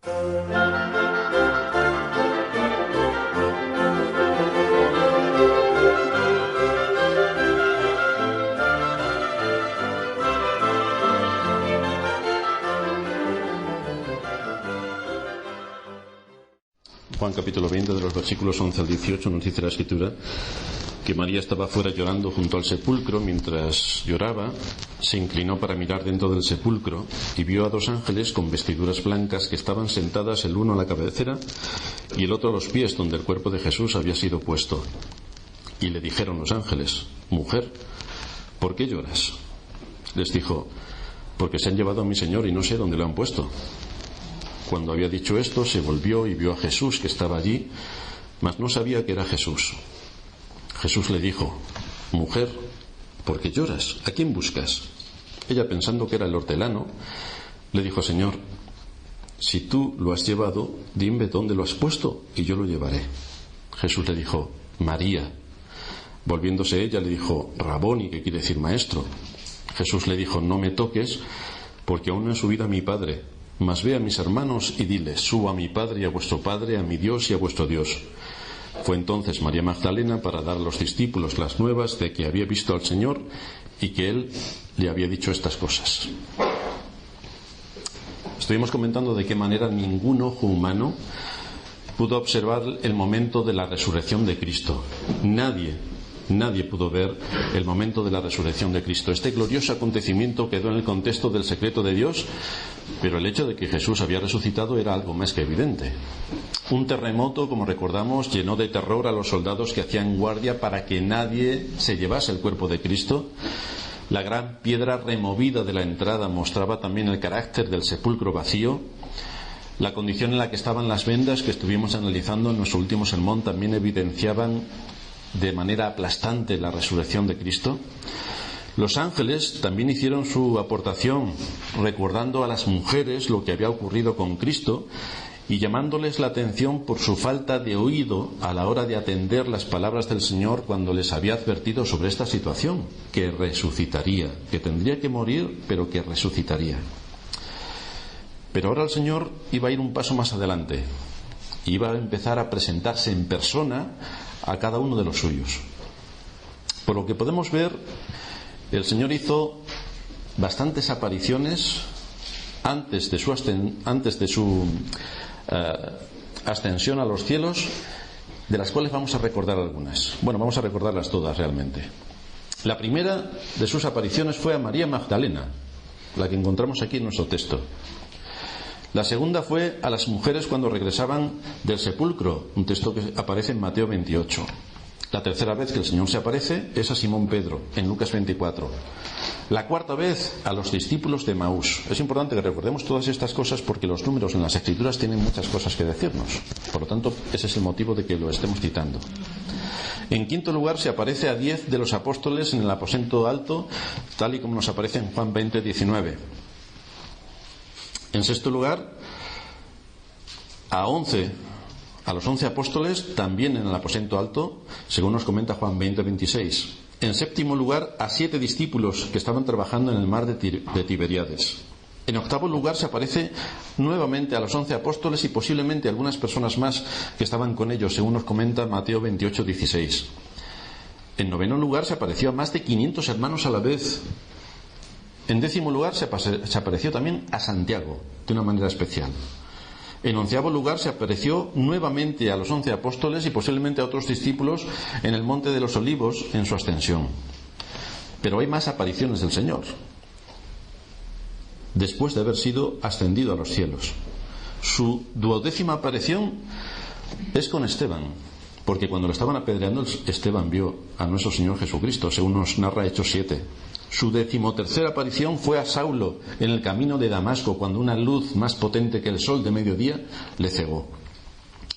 Juan capítulo 20, de los versículos 11 al 18, nos dice la Escritura que María estaba fuera llorando junto al sepulcro. Mientras lloraba, se inclinó para mirar dentro del sepulcro y vio a dos ángeles con vestiduras blancas que estaban sentadas, el uno a la cabecera y el otro a los pies, donde el cuerpo de Jesús había sido puesto. Y le dijeron los ángeles: Mujer, ¿por qué lloras? Les dijo: Porque se han llevado a mi Señor y no sé dónde lo han puesto. Cuando había dicho esto, se volvió y vio a Jesús que estaba allí, mas no sabía que era Jesús. Jesús le dijo: Mujer, ¿por qué lloras? ¿A quién buscas? Ella, pensando que era el hortelano, le dijo: Señor, si tú lo has llevado, dime dónde lo has puesto y yo lo llevaré. Jesús le dijo: María. Volviéndose ella, le dijo: Raboni, que quiere decir maestro. Jesús le dijo: No me toques, porque aún no he subido a mi Padre. Mas ve a mis hermanos y diles: Subo a mi Padre y a vuestro Padre, a mi Dios y a vuestro Dios. Fue entonces María Magdalena para dar a los discípulos las nuevas de que había visto al Señor y que Él le había dicho estas cosas. Estuvimos comentando de qué manera ningún ojo humano pudo observar el momento de la resurrección de Cristo. Nadie pudo ver el momento de la resurrección de Cristo. Este glorioso acontecimiento quedó en el contexto del secreto de Dios, pero el hecho de que Jesús había resucitado era algo más que evidente. Un terremoto, como recordamos, llenó de terror a los soldados que hacían guardia para que nadie se llevase el cuerpo de Cristo. La gran piedra removida de la entrada mostraba también el carácter del sepulcro vacío. La condición en la que estaban las vendas, que estuvimos analizando en nuestro último sermón, también evidenciaban de manera aplastante la resurrección de Cristo. Los ángeles también hicieron su aportación, recordando a las mujeres lo que había ocurrido con Cristo y llamándoles la atención por su falta de oído a la hora de atender las palabras del Señor cuando les había advertido sobre esta situación, que resucitaría, que tendría que morir, pero que resucitaría. Pero ahora el Señor iba a ir un paso más adelante, iba a empezar a presentarse en persona a cada uno de los suyos. Por lo que podemos ver, el Señor hizo bastantes apariciones antes de su ascensión a los cielos, de las cuales vamos a recordar algunas. Bueno, vamos a recordarlas todas realmente. La primera de sus apariciones fue a María Magdalena, la que encontramos aquí en nuestro texto. La segunda fue a las mujeres cuando regresaban del sepulcro, un texto que aparece en Mateo 28. La tercera vez que el Señor se aparece es a Simón Pedro, en Lucas 24. La cuarta vez a los discípulos de Maús. Es importante que recordemos todas estas cosas porque los números en las Escrituras tienen muchas cosas que decirnos. Por lo tanto, ese es el motivo de que lo estemos citando. En quinto lugar, se aparece a 10 de los apóstoles en el aposento alto, tal y como nos aparece en Juan 20, 19. En sexto lugar, a los 11 apóstoles, también en el aposento alto, según nos comenta Juan 20, 26. En séptimo lugar, a 7 discípulos que estaban trabajando en el mar de Tiberíades. En octavo lugar, se aparece nuevamente a los 11 apóstoles y posiblemente algunas personas más que estaban con ellos, según nos comenta Mateo 28, 16. En noveno lugar, se apareció a más de 500 hermanos a la vez. En décimo lugar, se apareció también a Santiago, de una manera especial. En onceavo lugar, se apareció nuevamente a los 11 apóstoles y posiblemente a otros discípulos en el Monte de los Olivos en su ascensión. Pero hay más apariciones del Señor, después de haber sido ascendido a los cielos. Su 12ª aparición es con Esteban, porque cuando lo estaban apedreando, Esteban vio a nuestro Señor Jesucristo, según nos narra Hechos 7. Su 13ª aparición fue a Saulo en el camino de Damasco, cuando una luz más potente que el sol de mediodía le cegó.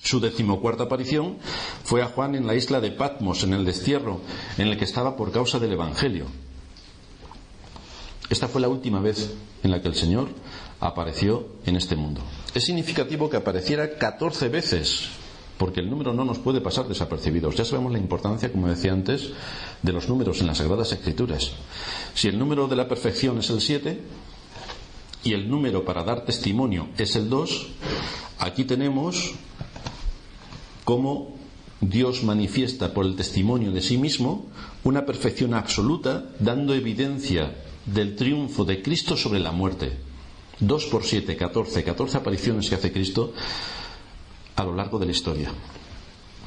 Su 14ª aparición fue a Juan en la isla de Patmos, en el destierro en el que estaba por causa del Evangelio. Esta fue la última vez en la que el Señor apareció en este mundo. Es significativo que apareciera 14 veces, porque el número no nos puede pasar desapercibidos. Ya sabemos la importancia, como decía antes, de los números en las Sagradas Escrituras. Si el número de la perfección es el 7 y el número para dar testimonio es el 2, Aquí tenemos cómo Dios manifiesta por el testimonio de sí mismo una perfección absoluta, dando evidencia del triunfo de Cristo sobre la muerte. 2 por 7, 14 apariciones que hace Cristo a lo largo de la historia.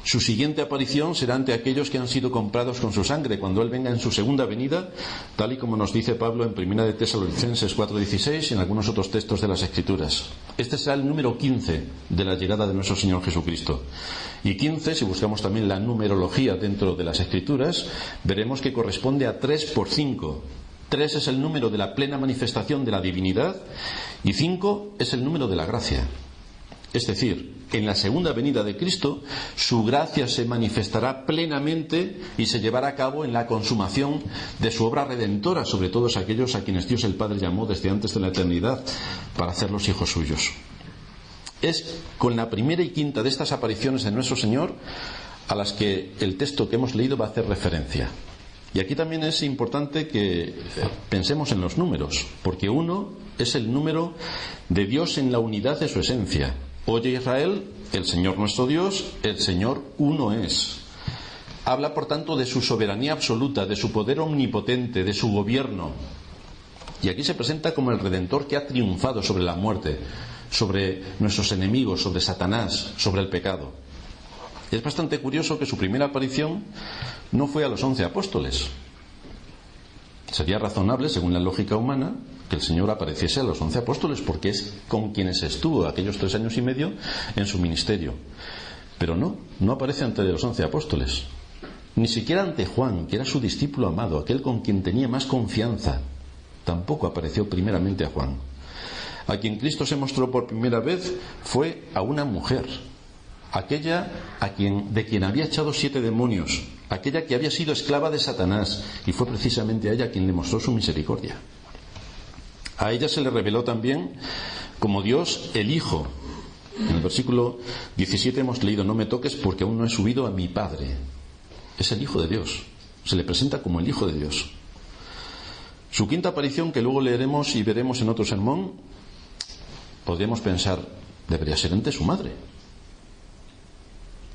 Su siguiente aparición será ante aquellos que han sido comprados con su sangre, cuando Él venga en su segunda venida, tal y como nos dice Pablo en 1 de Tesalonicenses 4:16 y en algunos otros textos de las Escrituras. Este será el número 15 de la llegada de nuestro Señor Jesucristo. Y 15, si buscamos también la numerología dentro de las Escrituras, veremos que corresponde a 3 por 5. 3 es el número de la plena manifestación de la divinidad y 5 es el número de la gracia. Es decir, en la segunda venida de Cristo, su gracia se manifestará plenamente y se llevará a cabo en la consumación de su obra redentora sobre todos aquellos a quienes Dios el Padre llamó desde antes de la eternidad para hacerlos hijos suyos. Es con la primera y quinta de estas apariciones de nuestro Señor a las que el texto que hemos leído va a hacer referencia. Y aquí también es importante que pensemos en los números, porque 1 es el número de Dios en la unidad de su esencia. Oye Israel, el Señor nuestro Dios, el Señor uno es. Habla por tanto de su soberanía absoluta, de su poder omnipotente, de su gobierno. Y aquí se presenta como el Redentor que ha triunfado sobre la muerte, sobre nuestros enemigos, sobre Satanás, sobre el pecado. Es bastante curioso que su primera aparición no fue a los 11 apóstoles. Sería razonable, según la lógica humana, que el Señor apareciese a los 11 apóstoles, porque es con quienes estuvo aquellos 3 años y medio en su ministerio. Pero no aparece ante los 11 apóstoles. Ni siquiera ante Juan, que era su discípulo amado, aquel con quien tenía más confianza. Tampoco apareció primeramente a Juan. A quien Cristo se mostró por primera vez fue a una mujer, aquella de quien había echado 7 demonios, aquella que había sido esclava de Satanás, y fue precisamente a ella quien le mostró su misericordia. A ella se le reveló también como Dios el Hijo. En el versículo 17 hemos leído: no me toques porque aún no he subido a mi Padre. Es el Hijo de Dios, se le presenta como el Hijo de Dios. Su quinta aparición, que luego leeremos y veremos en otro sermón, podríamos pensar, debería ser ante su madre.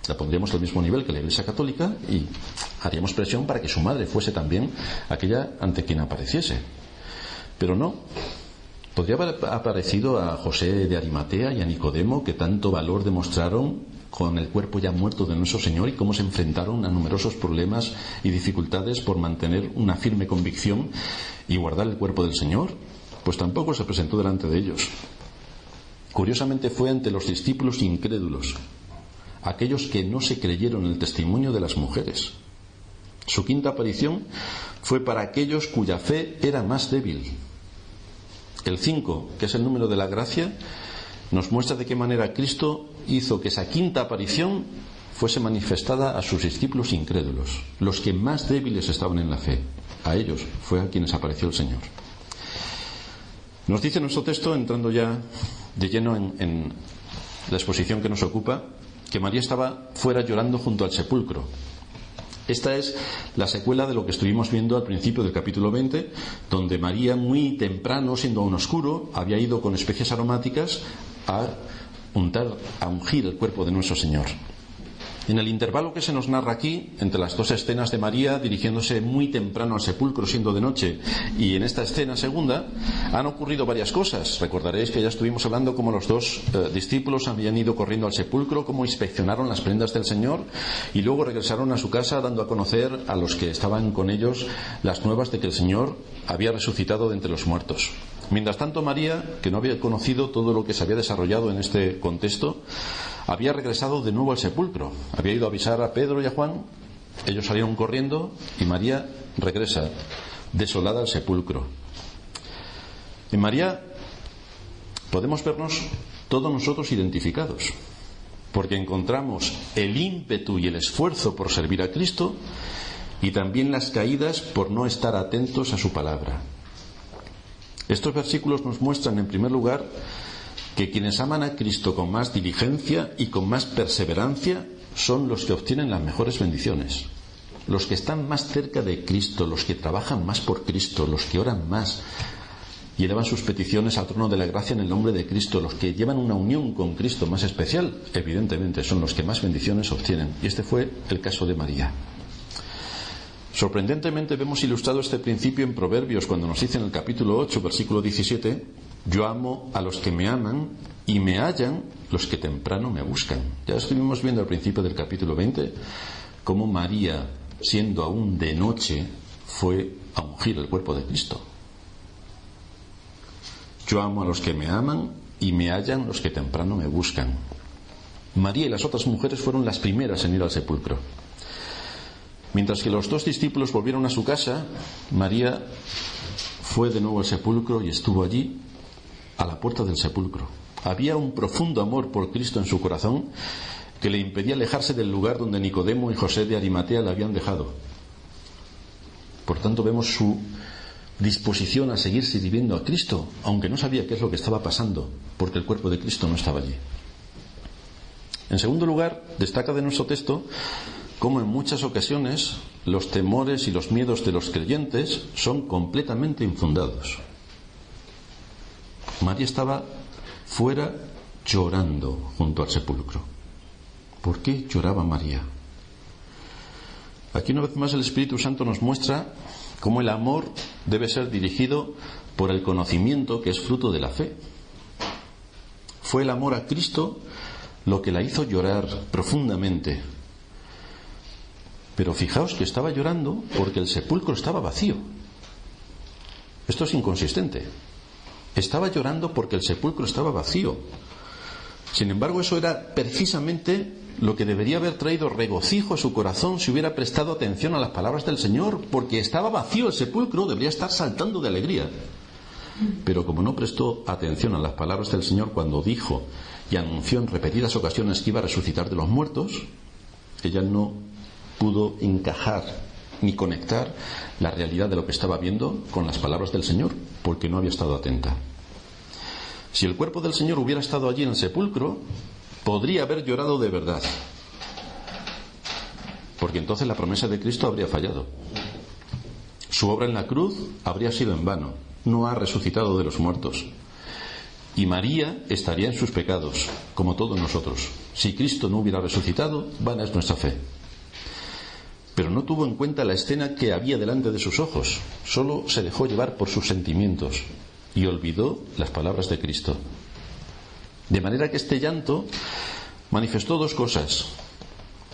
La pondríamos al mismo nivel que la Iglesia Católica y haríamos presión para que su madre fuese también aquella ante quien apareciese. Pero no. Podría haber aparecido a José de Arimatea y a Nicodemo, que tanto valor demostraron con el cuerpo ya muerto de nuestro Señor, y cómo se enfrentaron a numerosos problemas y dificultades por mantener una firme convicción y guardar el cuerpo del Señor. Pues tampoco se presentó delante de ellos. Curiosamente fue ante los discípulos incrédulos, aquellos que no se creyeron el testimonio de las mujeres. Su quinta aparición fue para aquellos cuya fe era más débil. El 5, que es el número de la gracia, nos muestra de qué manera Cristo hizo que esa quinta aparición fuese manifestada a sus discípulos incrédulos, los que más débiles estaban en la fe. A ellos fue a quienes apareció el Señor. Nos dice nuestro texto, entrando ya de lleno en la exposición que nos ocupa, que María estaba fuera llorando junto al sepulcro. Esta es la secuela de lo que estuvimos viendo al principio del capítulo 20, donde María, muy temprano, siendo aún oscuro, había ido con especias aromáticas a ungir el cuerpo de nuestro Señor. En el intervalo que se nos narra aquí, entre las dos escenas de María dirigiéndose muy temprano al sepulcro siendo de noche, y en esta escena segunda, han ocurrido varias cosas. Recordaréis que ya estuvimos hablando cómo los dos discípulos habían ido corriendo al sepulcro, cómo inspeccionaron las prendas del Señor, y luego regresaron a su casa dando a conocer a los que estaban con ellos las nuevas de que el Señor había resucitado de entre los muertos. Mientras tanto, María, que no había conocido todo lo que se había desarrollado en este contexto, había regresado de nuevo al sepulcro. Había ido a avisar a Pedro y a Juan. Ellos salieron corriendo y María regresa desolada al sepulcro. En María podemos vernos todos nosotros identificados, porque encontramos el ímpetu y el esfuerzo por servir a Cristo, y también las caídas por no estar atentos a su palabra. Estos versículos nos muestran, en primer lugar, que quienes aman a Cristo con más diligencia y con más perseverancia son los que obtienen las mejores bendiciones, los que están más cerca de Cristo, los que trabajan más por Cristo, los que oran más, y elevan sus peticiones al trono de la gracia en el nombre de Cristo. Los que llevan una unión con Cristo más especial, evidentemente, son los que más bendiciones obtienen. Y este fue el caso de María. Sorprendentemente vemos ilustrado este principio en Proverbios, cuando nos dice en el capítulo 8, versículo 17: yo amo a los que me aman y me hallan los que temprano me buscan. Ya estuvimos viendo al principio del capítulo 20 cómo María, siendo aún de noche, fue a ungir el cuerpo de Cristo. Yo amo a los que me aman y me hallan los que temprano me buscan. María y las otras mujeres fueron las primeras en ir al sepulcro. Mientras que los dos discípulos volvieron a su casa, María fue de nuevo al sepulcro y estuvo allí, a la puerta del sepulcro. Había un profundo amor por Cristo en su corazón que le impedía alejarse del lugar donde Nicodemo y José de Arimatea le habían dejado. Por tanto, vemos su disposición a seguir sirviendo a Cristo, aunque no sabía qué es lo que estaba pasando, porque el cuerpo de Cristo no estaba allí. En segundo lugar, destaca de nuestro texto cómo en muchas ocasiones los temores y los miedos de los creyentes son completamente infundados. María estaba fuera llorando junto al sepulcro. ¿Por qué lloraba María? Aquí una vez más el Espíritu Santo nos muestra cómo el amor debe ser dirigido por el conocimiento, que es fruto de la fe. Fue el amor a Cristo lo que la hizo llorar profundamente. Pero fijaos que estaba llorando porque el sepulcro estaba vacío. Esto es inconsistente. Estaba llorando porque el sepulcro estaba vacío. Sin embargo, eso era precisamente lo que debería haber traído regocijo a su corazón si hubiera prestado atención a las palabras del Señor, porque estaba vacío el sepulcro, debería estar saltando de alegría. Pero como no prestó atención a las palabras del Señor cuando dijo y anunció en repetidas ocasiones que iba a resucitar de los muertos, ella no pudo encajar ni conectar la realidad de lo que estaba viendo con las palabras del Señor, porque no había estado atenta. Si el cuerpo del Señor hubiera estado allí en el sepulcro, podría haber llorado de verdad, porque entonces la promesa de Cristo habría fallado. Su obra en la cruz habría sido en vano, no ha resucitado de los muertos. Y María estaría en sus pecados, como todos nosotros. Si Cristo no hubiera resucitado, vana es nuestra fe. Pero no tuvo en cuenta la escena que había delante de sus ojos, solo se dejó llevar por sus sentimientos y olvidó las palabras de Cristo. De manera que este llanto manifestó dos cosas.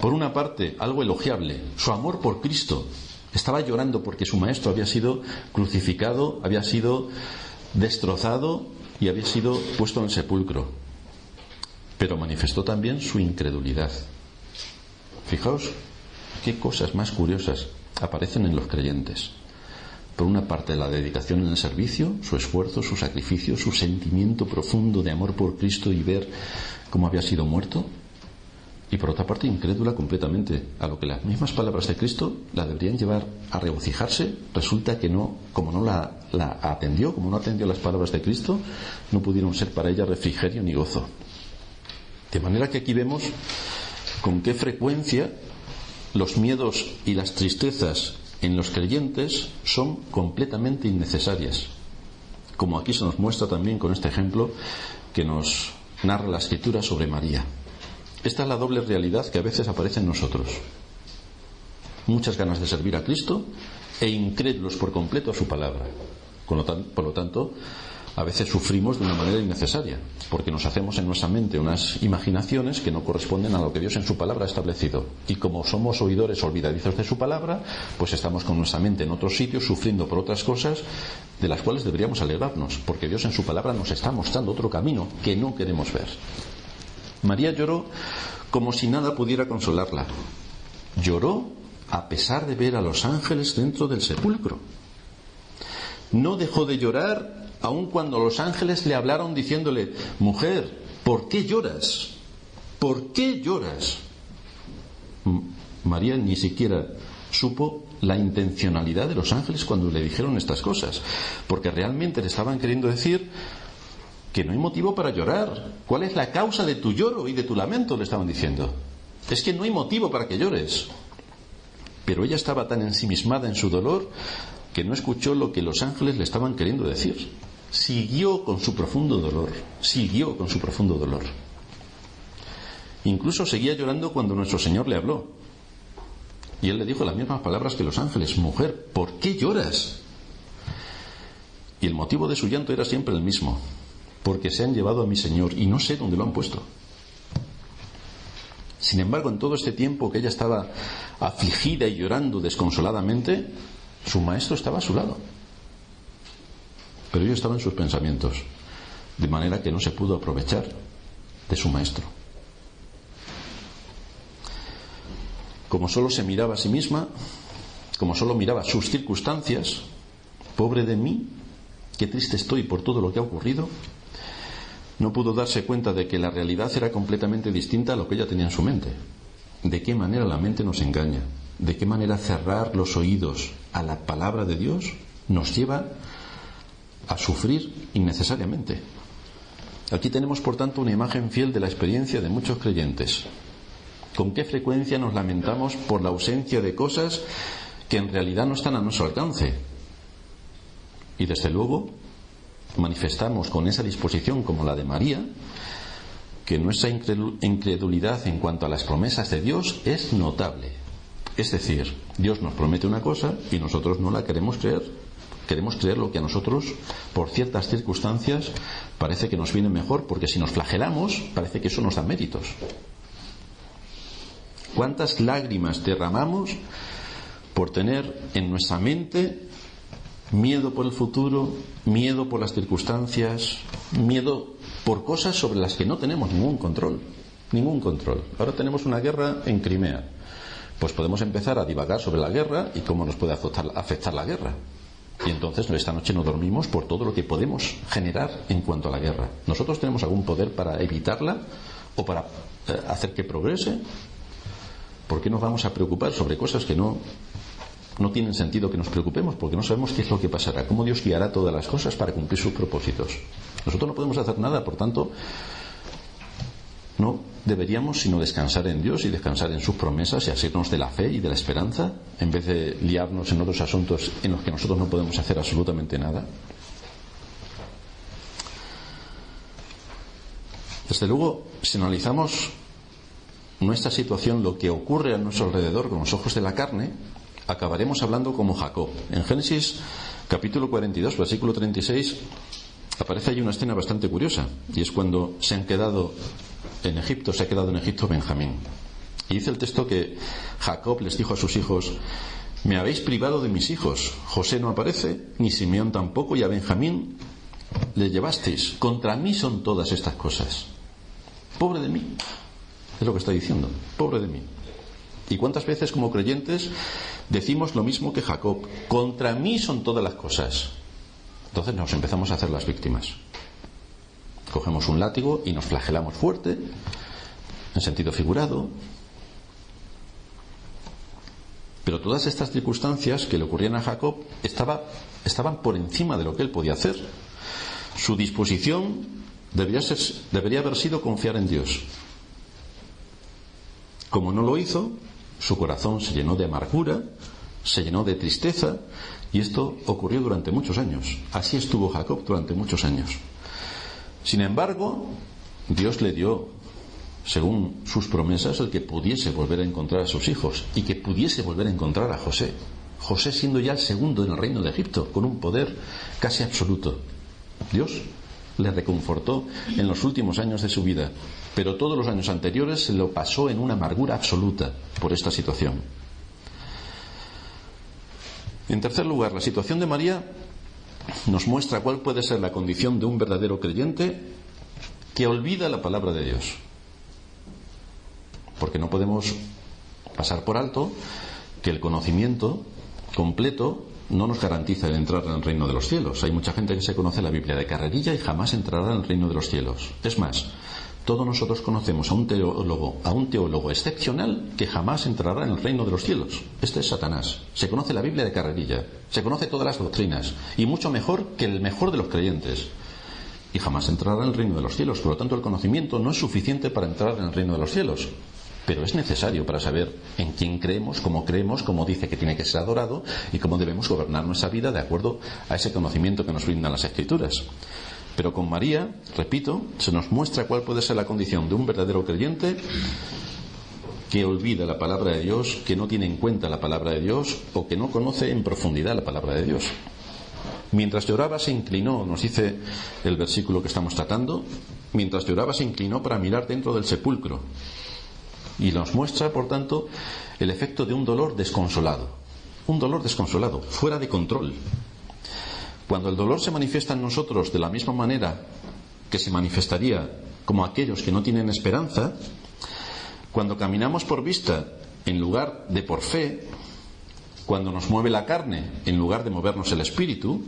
Por una parte, algo elogiable, su amor por Cristo. Estaba llorando porque su maestro había sido crucificado, había sido destrozado y había sido puesto en el sepulcro. Pero manifestó también su incredulidad. Fijaos qué cosas más curiosas aparecen en los creyentes. Por una parte, la dedicación en el servicio, su esfuerzo, su sacrificio, su sentimiento profundo de amor por Cristo y ver cómo había sido muerto. Y por otra parte, incrédula completamente a lo que las mismas palabras de Cristo la deberían llevar a regocijarse. Resulta que no, como no la atendió, como no atendió las palabras de Cristo, no pudieron ser para ella refrigerio ni gozo. De manera que aquí vemos con qué frecuencia los miedos y las tristezas en los creyentes son completamente innecesarias, como aquí se nos muestra también con este ejemplo que nos narra la Escritura sobre María. Esta es la doble realidad que a veces aparece en nosotros: muchas ganas de servir a Cristo e incrédulos por completo a su palabra. Por lo tanto, a veces sufrimos de una manera innecesaria, porque nos hacemos en nuestra mente unas imaginaciones que no corresponden a lo que Dios en su palabra ha establecido. Y como somos oidores olvidadizos de su palabra, pues estamos con nuestra mente en otros sitios sufriendo por otras cosas de las cuales deberíamos alegrarnos, porque Dios en su palabra nos está mostrando otro camino que no queremos ver. María lloró como si nada pudiera consolarla. Lloró a pesar de ver a los ángeles dentro del sepulcro. No dejó de llorar aun cuando los ángeles le hablaron diciéndole: mujer, ¿por qué lloras? ¿Por qué lloras? María ni siquiera supo la intencionalidad de los ángeles cuando le dijeron estas cosas, porque realmente le estaban queriendo decir que no hay motivo para llorar. ¿Cuál es la causa de tu lloro y de tu lamento?, le estaban diciendo. Es que no hay motivo para que llores. Pero ella estaba tan ensimismada en su dolor que no escuchó lo que los ángeles le estaban queriendo decir. siguió con su profundo dolor. Incluso seguía llorando cuando nuestro Señor le habló. Y Él le dijo las mismas palabras que los ángeles: mujer, ¿por qué lloras? Y el motivo de su llanto era siempre el mismo: porque se han llevado a mi Señor y no sé dónde lo han puesto. Sin embargo, en todo este tiempo que ella estaba afligida y llorando desconsoladamente, su maestro estaba a su lado. Pero ella estaba en sus pensamientos, de manera que no se pudo aprovechar de su maestro. Como solo se miraba a sí misma, como solo miraba sus circunstancias, pobre de mí, qué triste estoy por todo lo que ha ocurrido, no pudo darse cuenta de que la realidad era completamente distinta a lo que ella tenía en su mente. ¿De qué manera la mente nos engaña? ¿De qué manera cerrar los oídos a la palabra de Dios nos lleva a sufrir innecesariamente? Aquí tenemos, por tanto, una imagen fiel de la experiencia de muchos creyentes. ¿Con qué frecuencia nos lamentamos por la ausencia de cosas que en realidad no están a nuestro alcance? Y desde luego manifestamos con esa disposición como la de María que nuestra incredulidad en cuanto a las promesas de Dios es notable. Es decir, Dios nos promete una cosa y nosotros no la queremos creer. Queremos creer lo que a nosotros, por ciertas circunstancias, parece que nos viene mejor, porque si nos flagelamos, parece que eso nos da méritos. ¿Cuántas lágrimas derramamos por tener en nuestra mente miedo por el futuro, miedo por las circunstancias, miedo por cosas sobre las que no tenemos ningún control? Ningún control. Ahora tenemos una guerra en Crimea. Pues podemos empezar a divagar sobre la guerra y cómo nos puede afectar la guerra. Y entonces esta noche no dormimos por todo lo que podemos generar en cuanto a la guerra. ¿Nosotros tenemos algún poder para evitarla o para hacer que progrese? ¿Por qué nos vamos a preocupar sobre cosas que no tienen sentido que nos preocupemos? Porque no sabemos qué es lo que pasará, cómo Dios guiará todas las cosas para cumplir sus propósitos. Nosotros no podemos hacer nada, por tanto, no deberíamos sino descansar en Dios y descansar en sus promesas y asirnos de la fe y de la esperanza, en vez de liarnos en otros asuntos en los que nosotros no podemos hacer absolutamente nada. Desde luego, si analizamos nuestra situación, lo que ocurre a nuestro alrededor con los ojos de la carne, acabaremos hablando como Jacob. En Génesis capítulo 42, versículo 36, aparece ahí una escena bastante curiosa, y es cuando se ha quedado en Egipto Benjamín. Y dice el texto que Jacob les dijo a sus hijos: me habéis privado de mis hijos. José no aparece, ni Simeón tampoco, y a Benjamín le llevasteis. Contra mí son todas estas cosas. Pobre de mí. Es lo que está diciendo. Pobre de mí. ¿Y cuántas veces como creyentes decimos lo mismo que Jacob? Contra mí son todas las cosas. Entonces nos empezamos a hacer las víctimas. Cogemos un látigo y nos flagelamos fuerte, en sentido figurado. Pero todas estas circunstancias que le ocurrían a Jacob estaban por encima de lo que él podía hacer. Su disposición debería haber sido confiar en Dios. Como no lo hizo, su corazón se llenó de amargura, se llenó de tristeza, y esto ocurrió durante muchos años. Así estuvo Jacob durante muchos años. Sin embargo, Dios le dio, según sus promesas, el que pudiese volver a encontrar a sus hijos y que pudiese volver a encontrar a José. José siendo ya el segundo en el reino de Egipto, con un poder casi absoluto. Dios le reconfortó en los últimos años de su vida, pero todos los años anteriores se lo pasó en una amargura absoluta por esta situación. En tercer lugar, la situación de María nos muestra cuál puede ser la condición de un verdadero creyente que olvida la palabra de Dios. Porque no podemos pasar por alto que el conocimiento completo no nos garantiza el entrar en el reino de los cielos. Hay mucha gente que se conoce la Biblia de carrerilla y jamás entrará en el reino de los cielos. Es más, todos nosotros conocemos a un teólogo excepcional que jamás entrará en el reino de los cielos. Este es Satanás. Se conoce la Biblia de carrerilla, se conoce todas las doctrinas, y mucho mejor que el mejor de los creyentes, y jamás entrará en el reino de los cielos. Por lo tanto, el conocimiento no es suficiente para entrar en el reino de los cielos. pero es necesario para saber en quién creemos, cómo dice que tiene que ser adorado y cómo debemos gobernar nuestra vida de acuerdo a ese conocimiento que nos brindan las Escrituras. Pero con María, repito, se nos muestra cuál puede ser la condición de un verdadero creyente que olvida la palabra de Dios, que no tiene en cuenta la palabra de Dios o que no conoce en profundidad la palabra de Dios. Mientras lloraba se inclinó, nos dice el versículo que estamos tratando, mientras lloraba se inclinó para mirar dentro del sepulcro. Y nos muestra, por tanto, el efecto de un dolor desconsolado. Un dolor desconsolado, fuera de control. Cuando el dolor se manifiesta en nosotros de la misma manera que se manifestaría como aquellos que no tienen esperanza, cuando caminamos por vista en lugar de por fe, cuando nos mueve la carne en lugar de movernos el espíritu,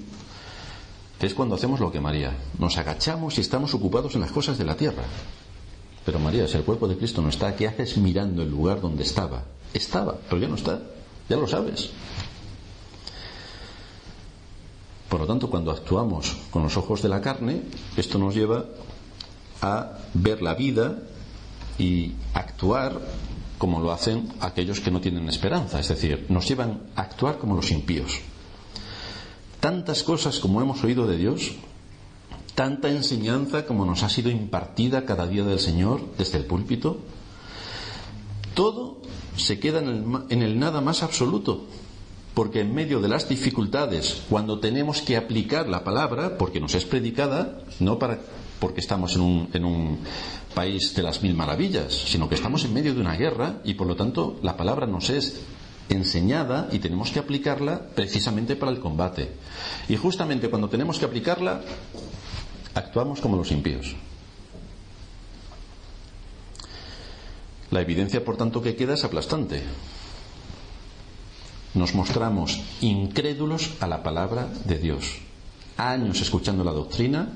es cuando hacemos lo que María. Nos agachamos y estamos ocupados en las cosas de la tierra. Pero María, si el cuerpo de Cristo no está, ¿qué haces mirando el lugar donde estaba? Estaba, pero ya no está, ya lo sabes. Por lo tanto, cuando actuamos con los ojos de la carne, esto nos lleva a ver la vida y actuar como lo hacen aquellos que no tienen esperanza, es decir, nos llevan a actuar como los impíos. Tantas cosas como hemos oído de Dios, tanta enseñanza como nos ha sido impartida cada día del Señor desde el púlpito, todo se queda en el nada más absoluto, porque en medio de las dificultades, cuando tenemos que aplicar la palabra, porque nos es predicada, no porque estamos en un país de las mil maravillas, sino que estamos en medio de una guerra y por lo tanto la palabra nos es enseñada y tenemos que aplicarla precisamente para el combate. Y justamente cuando tenemos que aplicarla, actuamos como los impíos. La evidencia, por tanto, que queda es aplastante. Nos mostramos incrédulos a la palabra de Dios. Años escuchando la doctrina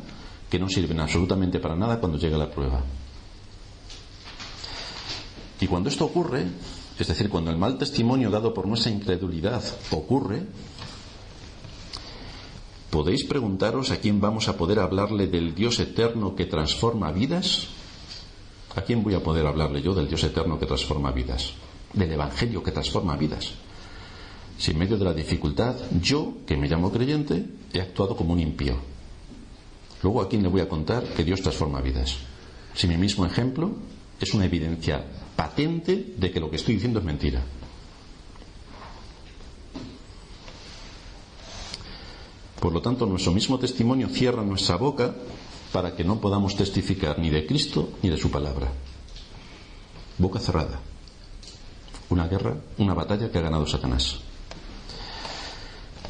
que no sirven absolutamente para nada cuando llega la prueba. Y cuando esto ocurre, es decir, cuando el mal testimonio dado por nuestra incredulidad ocurre, ¿podéis preguntaros a quién vamos a poder hablarle del Dios eterno que transforma vidas? ¿A quién voy a poder hablarle yo del Dios eterno que transforma vidas? Del Evangelio que transforma vidas. Si en medio de la dificultad, yo, que me llamo creyente, he actuado como un impío. Luego, ¿a quién le voy a contar que Dios transforma vidas? Si mi mismo ejemplo es una evidencia patente de que lo que estoy diciendo es mentira. Por lo tanto, nuestro mismo testimonio cierra nuestra boca para que no podamos testificar ni de Cristo ni de su palabra. Boca cerrada. Una guerra, una batalla que ha ganado Satanás.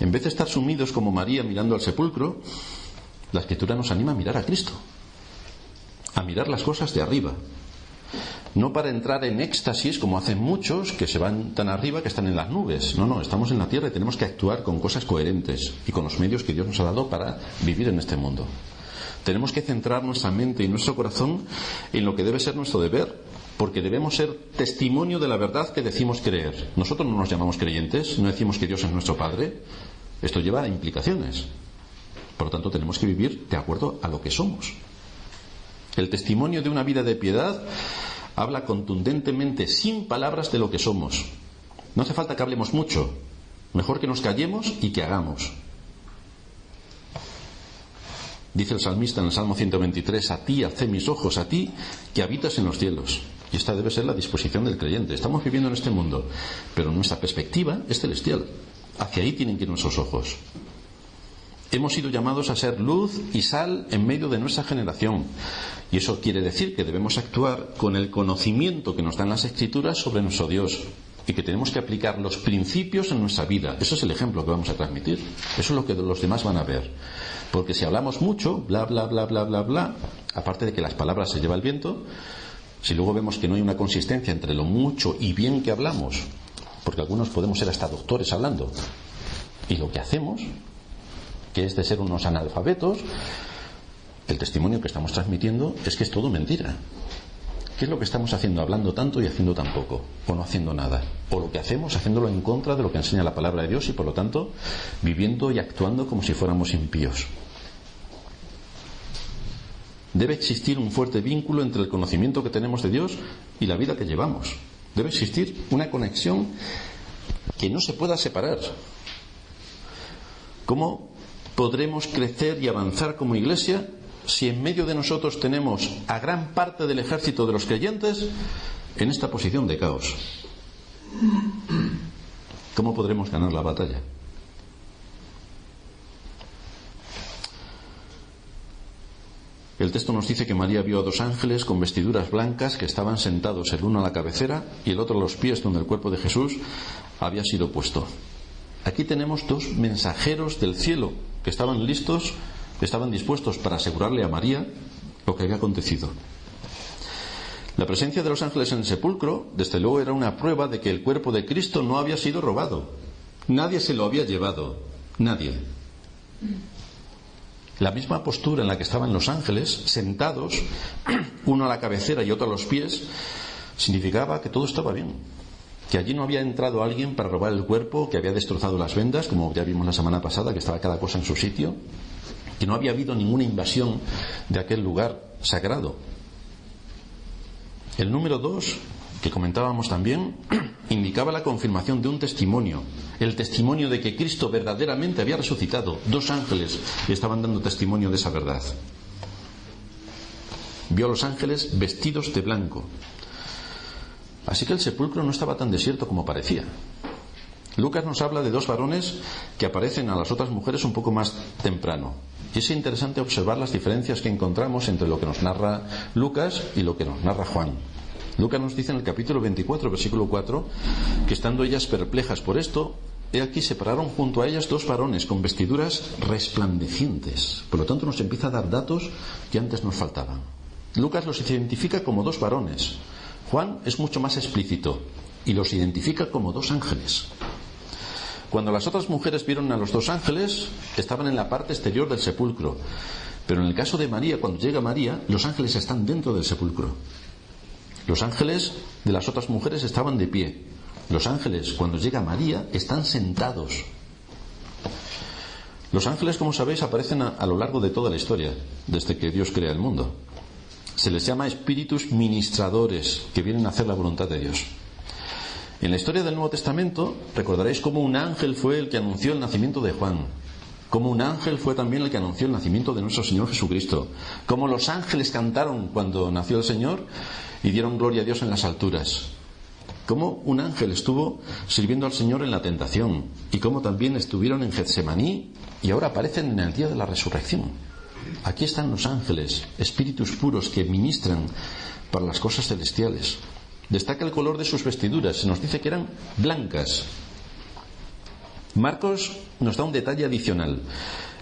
En vez de estar sumidos como María mirando al sepulcro, la Escritura nos anima a mirar a Cristo, a mirar las cosas de arriba, no para entrar en éxtasis como hacen muchos que se van tan arriba que están en las nubes. No, estamos en la tierra y tenemos que actuar con cosas coherentes y con los medios que Dios nos ha dado para vivir en este mundo. Tenemos que centrar nuestra mente y nuestro corazón en lo que debe ser nuestro deber, porque debemos ser testimonio de la verdad que decimos creer. Nosotros no nos llamamos creyentes, no decimos que Dios es nuestro Padre. Esto lleva a implicaciones. Por lo tanto, tenemos que vivir de acuerdo a lo que somos. El testimonio de una vida de piedad habla contundentemente, sin palabras, de lo que somos. No hace falta que hablemos mucho. Mejor que nos callemos y que hagamos. Dice el salmista en el Salmo 123: a ti alcé mis ojos, a ti que habitas en los cielos. Y esta debe ser la disposición del creyente. Estamos viviendo en este mundo, pero nuestra perspectiva es celestial. Hacia ahí tienen que ir nuestros ojos. Hemos sido llamados a ser luz y sal en medio de nuestra generación. Y eso quiere decir que debemos actuar con el conocimiento que nos dan las Escrituras sobre nuestro Dios. Y que tenemos que aplicar los principios en nuestra vida. Eso es el ejemplo que vamos a transmitir. Eso es lo que los demás van a ver. Porque si hablamos mucho, bla, bla, bla, bla, bla, bla, aparte de que las palabras se lleva el viento, si luego vemos que no hay una consistencia entre lo mucho y bien que hablamos, porque algunos podemos ser hasta doctores hablando, y lo que hacemos, que es de ser unos analfabetos, el testimonio que estamos transmitiendo es que es todo mentira. ¿Qué es lo que estamos haciendo hablando tanto y haciendo tan poco? O no haciendo nada. O lo que hacemos haciéndolo en contra de lo que enseña la palabra de Dios y por lo tanto viviendo y actuando como si fuéramos impíos. Debe existir un fuerte vínculo entre el conocimiento que tenemos de Dios y la vida que llevamos. Debe existir una conexión que no se pueda separar. ¿Cómo podremos crecer y avanzar como Iglesia si en medio de nosotros tenemos a gran parte del ejército de los creyentes en esta posición de caos? ¿Cómo podremos ganar la batalla? El texto nos dice que María vio a dos ángeles con vestiduras blancas que estaban sentados, el uno a la cabecera y el otro a los pies, donde el cuerpo de Jesús había sido puesto. Aquí tenemos dos mensajeros del cielo que estaban listos, estaban dispuestos para asegurarle a María lo que había acontecido. La presencia de los ángeles en el sepulcro, desde luego, era una prueba de que el cuerpo de Cristo no había sido robado. Nadie se lo había llevado. Nadie. La misma postura en la que estaban los ángeles, sentados, uno a la cabecera y otro a los pies, significaba que todo estaba bien. Que allí no había entrado alguien para robar el cuerpo, que había destrozado las vendas, como ya vimos la semana pasada, que estaba cada cosa en su sitio. Que no había habido ninguna invasión de aquel lugar sagrado. El número 2, que comentábamos también, indicaba la confirmación de un testimonio, el testimonio de que Cristo verdaderamente había resucitado. Dos ángeles estaban dando testimonio de esa verdad. Vio a los ángeles vestidos de blanco. Así que el sepulcro no estaba tan desierto como parecía. Lucas nos habla de dos varones que aparecen a las otras mujeres un poco más temprano. Y es interesante observar las diferencias que encontramos entre lo que nos narra Lucas y lo que nos narra Juan. Lucas nos dice en el capítulo 24, versículo 4, que estando ellas perplejas por esto, he aquí se pararon junto a ellas dos varones con vestiduras resplandecientes. Por lo tanto nos empieza a dar datos que antes nos faltaban. Lucas los identifica como dos varones. Juan es mucho más explícito y los identifica como dos ángeles. Cuando las otras mujeres vieron a los dos ángeles, estaban en la parte exterior del sepulcro. Pero en el caso de María, cuando llega María, los ángeles están dentro del sepulcro. Los ángeles de las otras mujeres estaban de pie. Los ángeles, cuando llega María, están sentados. Los ángeles, como sabéis, aparecen a lo largo de toda la historia, desde que Dios crea el mundo. Se les llama espíritus ministradores, que vienen a hacer la voluntad de Dios. En la historia del Nuevo Testamento recordaréis cómo un ángel fue el que anunció el nacimiento de Juan, cómo un ángel fue también el que anunció el nacimiento de nuestro Señor Jesucristo, cómo los ángeles cantaron cuando nació el Señor y dieron gloria a Dios en las alturas, cómo un ángel estuvo sirviendo al Señor en la tentación y cómo también estuvieron en Getsemaní y ahora aparecen en el día de la resurrección. Aquí están los ángeles, espíritus puros que ministran para las cosas celestiales. Destaca el color de sus vestiduras, se nos dice que eran blancas. Marcos nos da un detalle adicional.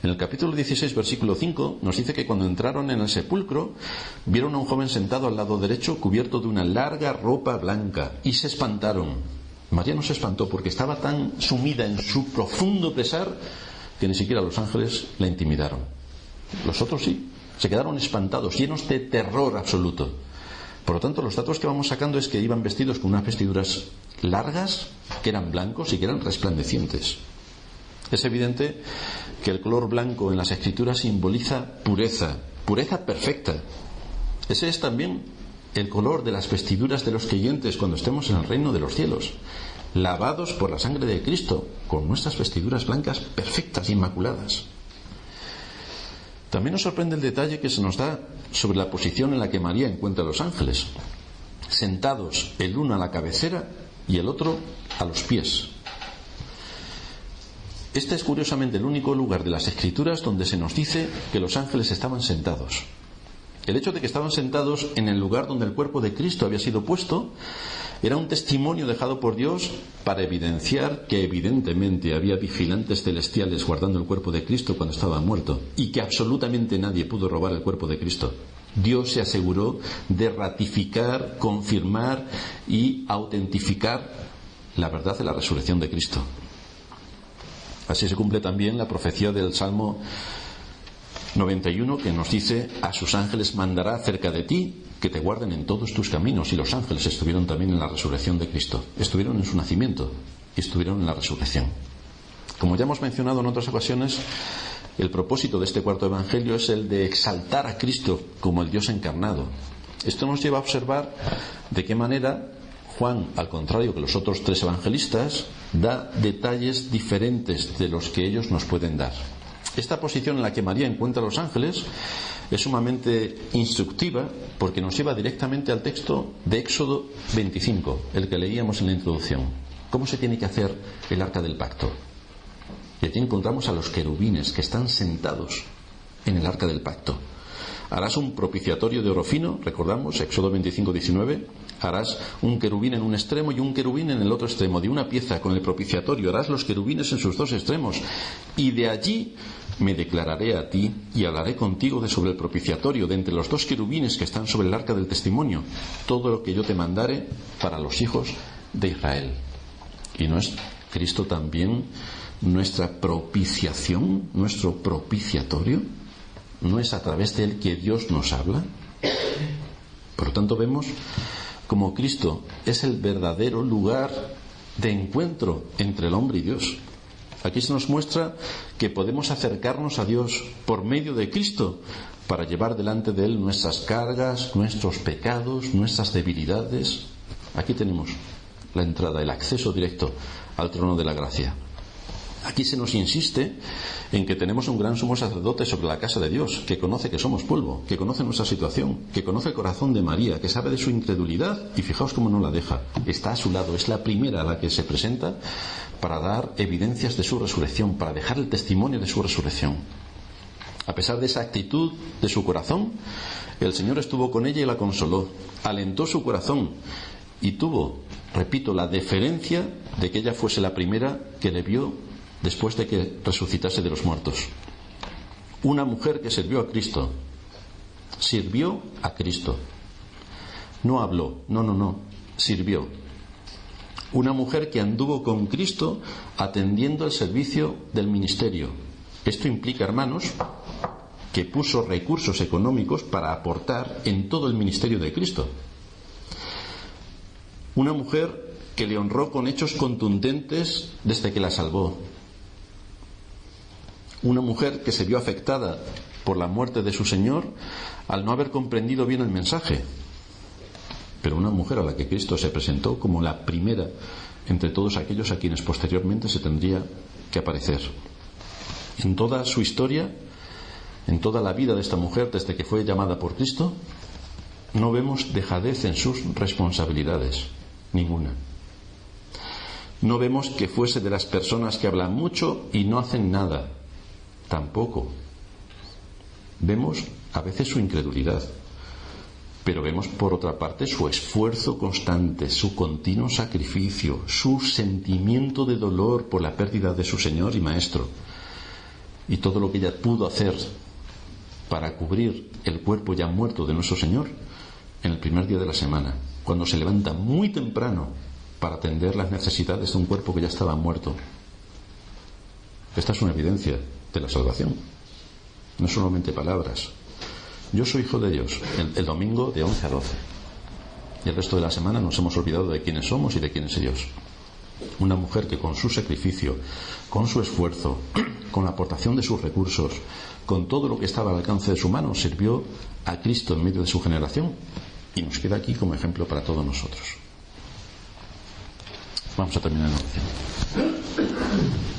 En el capítulo 16, versículo 5, nos dice que cuando entraron en el sepulcro, vieron a un joven sentado al lado derecho, cubierto de una larga ropa blanca, y se espantaron. María no se espantó porque estaba tan sumida en su profundo pesar que ni siquiera los ángeles la intimidaron. Los otros sí, se quedaron espantados, llenos de terror absoluto. Por lo tanto, los datos que vamos sacando es que iban vestidos con unas vestiduras largas, que eran blancos y que eran resplandecientes. Es evidente que el color blanco en las Escrituras simboliza pureza, pureza perfecta. Ese es también el color de las vestiduras de los creyentes cuando estemos en el reino de los cielos, lavados por la sangre de Cristo, con nuestras vestiduras blancas perfectas, inmaculadas. También nos sorprende el detalle que se nos da sobre la posición en la que María encuentra a los ángeles, sentados el uno a la cabecera y el otro a los pies. Este es curiosamente el único lugar de las Escrituras donde se nos dice que los ángeles estaban sentados. El hecho de que estaban sentados en el lugar donde el cuerpo de Cristo había sido puesto era un testimonio dejado por Dios para evidenciar que evidentemente había vigilantes celestiales guardando el cuerpo de Cristo cuando estaba muerto y que absolutamente nadie pudo robar el cuerpo de Cristo. Dios se aseguró de ratificar, confirmar y autentificar la verdad de la resurrección de Cristo. Así se cumple también la profecía del Salmo 91 que nos dice: a sus ángeles mandará cerca de ti que te guarden en todos tus caminos. Y los ángeles estuvieron también en la resurrección de Cristo, estuvieron en su nacimiento y estuvieron en la resurrección. Como ya hemos mencionado en otras ocasiones, El propósito de este cuarto evangelio es el de exaltar a Cristo como el Dios encarnado. Esto nos lleva a observar de qué manera Juan, al contrario que los otros tres evangelistas, da detalles diferentes de los que ellos nos pueden dar. Esta posición en la que María encuentra a los ángeles es sumamente instructiva porque nos lleva directamente al texto de Éxodo 25, el que leíamos en la introducción. ¿Cómo se tiene que hacer el arca del pacto? Y aquí encontramos a los querubines que están sentados en el arca del pacto. Harás un propiciatorio de oro fino, recordamos, Éxodo 25, 19. Harás un querubín en un extremo y un querubín en el otro extremo. De una pieza con el propiciatorio harás los querubines en sus dos extremos. Y de allí me declararé a ti y hablaré contigo de sobre el propiciatorio, de entre los dos querubines que están sobre el arca del testimonio, todo lo que yo te mandare para los hijos de Israel. ¿Y no es Cristo también nuestra propiciación, nuestro propiciatorio? ¿No es a través de él que Dios nos habla? Por lo tanto, vemos como Cristo es el verdadero lugar de encuentro entre el hombre y Dios. Aquí se nos muestra que podemos acercarnos a Dios por medio de Cristo para llevar delante de él nuestras cargas, nuestros pecados, nuestras debilidades. Aquí tenemos la entrada, el acceso directo al trono de la gracia. Aquí se nos insiste en que tenemos un gran sumo sacerdote sobre la casa de Dios, que conoce que somos polvo, que conoce nuestra situación, que conoce el corazón de María, que sabe de su incredulidad, y fijaos cómo no la deja. Está a su lado, es la primera a la que se presenta para dar evidencias de su resurrección, para dejar el testimonio de su resurrección. A pesar de esa actitud de su corazón, el Señor estuvo con ella y la consoló, alentó su corazón y tuvo, repito, la deferencia de que ella fuese la primera que le vio después de que resucitase de los muertos. Una mujer que sirvió a Cristo. Sirvió a Cristo. No habló, no, sirvió. Una mujer que anduvo con Cristo atendiendo el servicio del ministerio. Esto implica, hermanos, que puso recursos económicos para aportar en todo el ministerio de Cristo. Una mujer que le honró con hechos contundentes desde que la salvó. Una mujer que se vio afectada por la muerte de su Señor al no haber comprendido bien el mensaje. Pero una mujer a la que Cristo se presentó como la primera entre todos aquellos a quienes posteriormente se tendría que aparecer. En toda su historia, en toda la vida de esta mujer desde que fue llamada por Cristo, no vemos dejadez en sus responsabilidades, ninguna. No vemos que fuese de las personas que hablan mucho y no hacen nada, tampoco. Vemos a veces su incredulidad, pero vemos por otra parte su esfuerzo constante, su continuo sacrificio, su sentimiento de dolor por la pérdida de su Señor y Maestro, y todo lo que ella pudo hacer para cubrir el cuerpo ya muerto de nuestro Señor en el primer día de la semana, cuando se levanta muy temprano para atender las necesidades de un cuerpo que ya estaba muerto. Esta es una evidencia de la salvación, no solamente palabras. Yo soy hijo de Dios, el domingo de 11 a 12, y el resto de la semana nos hemos olvidado de quiénes somos y de quién es Dios. Una mujer que con su sacrificio, con su esfuerzo, con la aportación de sus recursos, con todo lo que estaba al alcance de su mano, sirvió a Cristo en medio de su generación, y nos queda aquí como ejemplo para todos nosotros. Vamos a terminar en oración.